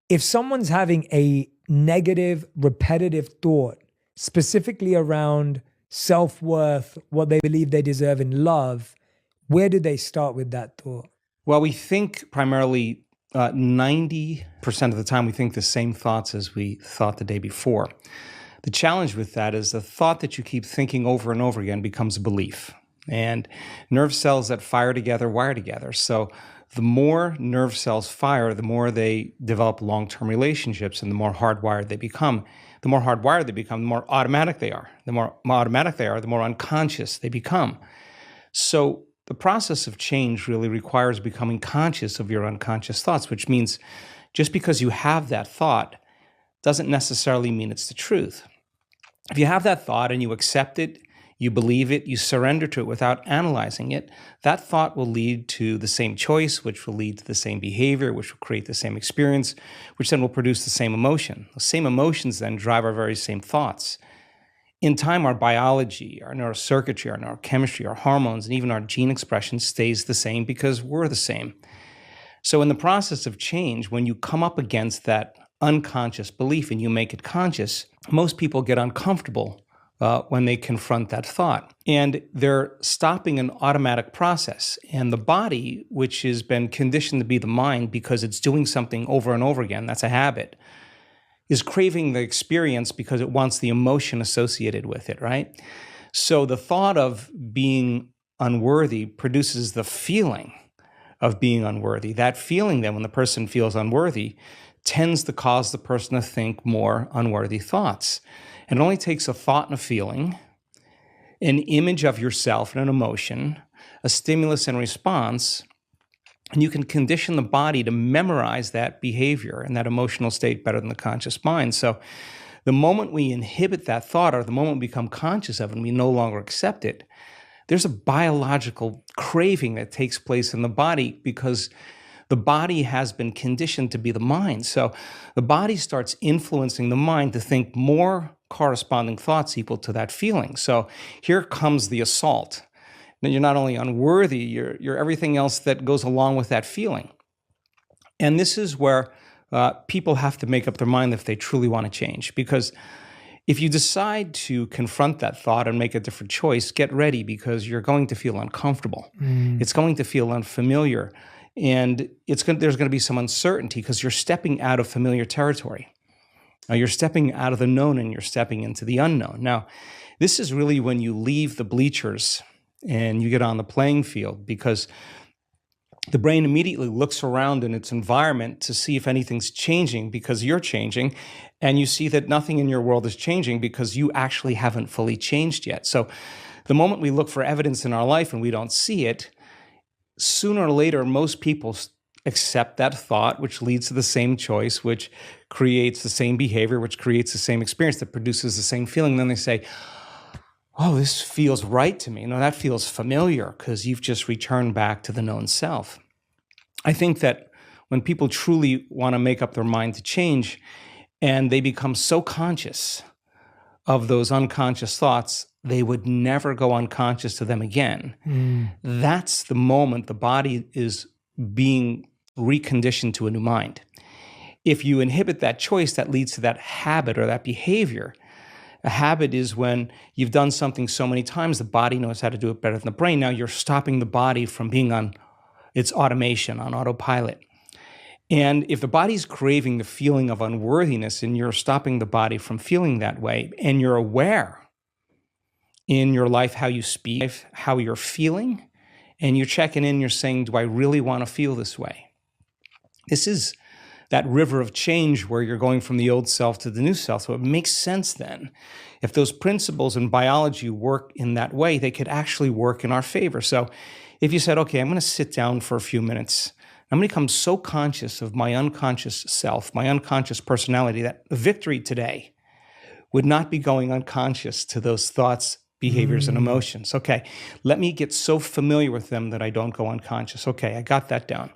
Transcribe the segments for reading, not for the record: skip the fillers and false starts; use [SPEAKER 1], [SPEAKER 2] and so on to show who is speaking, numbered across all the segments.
[SPEAKER 1] If someone's having a negative, repetitive thought, specifically around self-worth, what they believe they deserve in love, where do they start with that thought?
[SPEAKER 2] Well, we think primarily 90% of the time we think the same thoughts as we thought the day before. The challenge with that is the thought that you keep thinking over and over again becomes a belief. And nerve cells that fire together wire together. So the more nerve cells fire, the more they develop long-term relationships and the more hardwired they become. The more hardwired they become, the more automatic they are. The more automatic they are, the more unconscious they become. So the process of change really requires becoming conscious of your unconscious thoughts, which means just because you have that thought doesn't necessarily mean it's the truth. If you have that thought and you accept it, you believe it, you surrender to it without analyzing it, that thought will lead to the same choice, which will lead to the same behavior, which will create the same experience, which then will produce the same emotion. The same emotions then drive our very same thoughts. In time, our biology, our neurocircuitry, our neurochemistry, our hormones, and even our gene expression stays the same because we're the same. So in the process of change, when you come up against that unconscious belief and you make it conscious, most people get uncomfortable when they confront that thought. And they're stopping an automatic process. And the body, which has been conditioned to be the mind because it's doing something over and over again, that's a habit, is craving the experience because it wants the emotion associated with it, right? So the thought of being unworthy produces the feeling of being unworthy. That feeling then, when the person feels unworthy, tends to cause the person to think more unworthy thoughts. And it only takes a thought and a feeling, an image of yourself and an emotion, a stimulus and response, and you can condition the body to memorize that behavior and that emotional state better than the conscious mind. So the moment we inhibit that thought or the moment we become conscious of it and we no longer accept it, there's a biological craving that takes place in the body because the body has been conditioned to be the mind. So the body starts influencing the mind to think more corresponding thoughts equal to that feeling. So here comes the assault. Then you're not only unworthy, you're everything else that goes along with that feeling. And this is where people have to make up their mind if they truly want to change. Because if you decide to confront that thought and make a different choice, get ready because you're going to feel uncomfortable. It's going to feel unfamiliar. And there's going to be some uncertainty because you're stepping out of familiar territory. You're stepping out of the known and you're stepping into the unknown. Now, this is really when you leave the bleachers and you get on the playing field because the brain immediately looks around in its environment to see if anything's changing because you're changing, and you see that nothing in your world is changing because you actually haven't fully changed yet. So the moment we look for evidence in our life and we don't see it, sooner or later, most people accept that thought, which leads to the same choice, which creates the same behavior, which creates the same experience, that produces the same feeling. And then they say, oh, this feels right to me. No, that feels familiar because you've just returned back to the known self. I think that when people truly want to make up their mind to change and they become so conscious of those unconscious thoughts, they would never go unconscious to them again. That's the moment the body is being reconditioned to a new mind. If you inhibit that choice, that leads to that habit or that behavior. A habit is when you've done something so many times, the body knows how to do it better than the brain. Now you're stopping the body from being on its automation, on autopilot. And if the body's craving the feeling of unworthiness and you're stopping the body from feeling that way, and you're aware in your life how you speak, how you're feeling, and you're checking in, you're saying, do I really want to feel this way? This is that river of change where you're going from the old self to the new self. So it makes sense then. If those principles in biology work in that way, they could actually work in our favor. So if you said, okay, I'm going to sit down for a few minutes, I'm going to become so conscious of my unconscious self, my unconscious personality, that victory today would not be going unconscious to those thoughts, behaviors, and emotions. Okay, let me get so familiar with them that I don't go unconscious. Okay, I got that down.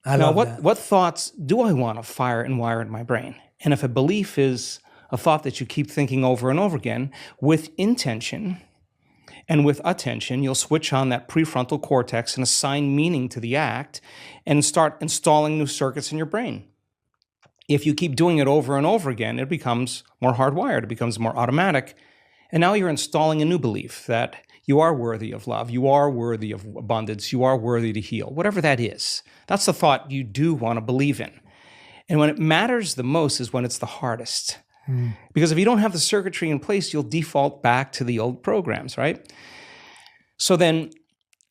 [SPEAKER 2] Now, what thoughts do I want to fire and wire in my brain? And if a belief is a thought that you keep thinking over and over again, with intention and with attention, you'll switch on that prefrontal cortex and assign meaning to the act and start installing new circuits in your brain. If you keep doing it over and over again, it becomes more hardwired, it becomes more automatic. And now you're installing a new belief that you are worthy of love, you are worthy of abundance, you are worthy to heal, whatever that is. That's the thought you do want to believe in. And when it matters the most is when it's the hardest. Because if you don't have the circuitry in place, you'll default back to the old programs, right? So then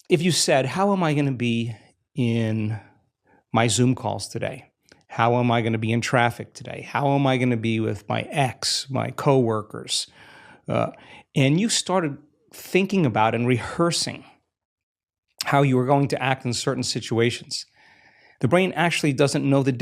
[SPEAKER 2] if you said, how am I going to be in my Zoom calls today? How am I going to be in traffic today? How am I going to be with my ex, my coworkers? And you started thinking about and rehearsing how you were going to act in certain situations. The brain actually doesn't know the